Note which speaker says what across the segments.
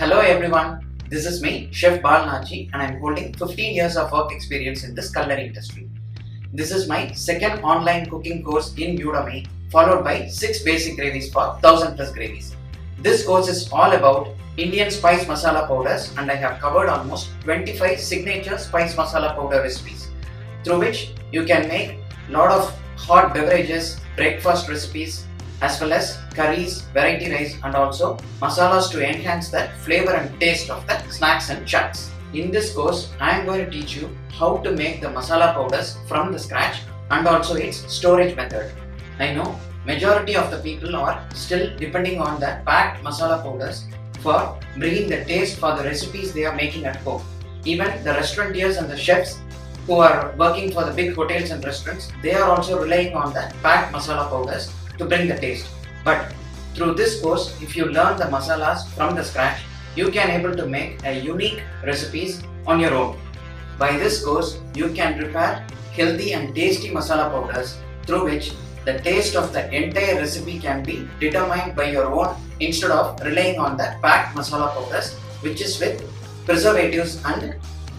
Speaker 1: Hello everyone, this is me, Chef Bald Nachi, and I am holding 15 years of work experience in this culinary industry. This is my second online cooking course in Udemy, followed by 6 basic gravies for 1000 plus gravies. This course is all about Indian spice masala powders, and I have covered almost 25 signature spice masala powder recipes, through which you can make lot of hot beverages, breakfast recipes, as well as curries, variety rice, and also masalas to enhance the flavor and taste of the snacks and chats. In this course, I am going to teach you how to make the masala powders from the scratch and also its storage method. I know majority of the people are still depending on the packed masala powders for bringing the taste for the recipes they are making at home. Even the restaurateurs and the chefs who are working for the big hotels and restaurants, they are also relying on the packed masala powders to bring the taste. But through this course, if you learn the masalas from the scratch, you can able to make a unique recipes on your own. By this course, you can prepare healthy and tasty masala powders through which the taste of the entire recipe can be determined by your own instead of relying on the packed masala powders, which is with preservatives and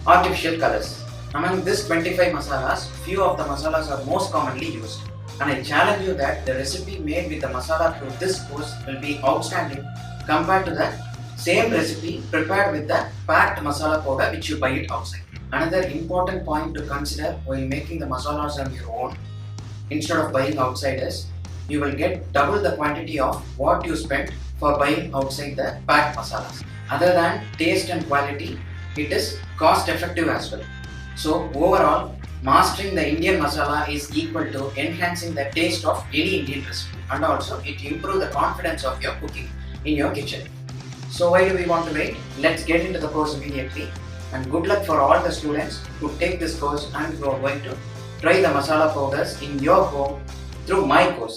Speaker 1: artificial colors. Among these 25 masalas, few of the masalas are most commonly used. And I challenge you that the recipe made with the masala through this course will be outstanding compared to the same recipe prepared with the packed masala powder which you buy it outside. Another important point to consider while making the masalas on your own instead of buying outside is you will get double the quantity of what you spent for buying outside the packed masalas. Other than taste and quality, it is cost effective as well. So overall, mastering the Indian masala is equal to enhancing the taste of any Indian recipe, and also it improves the confidence of your cooking in your kitchen. So why do we want to wait? Let's get into the course immediately, and good luck for all the students who take this course and who are going to try the masala powders in your home through my course.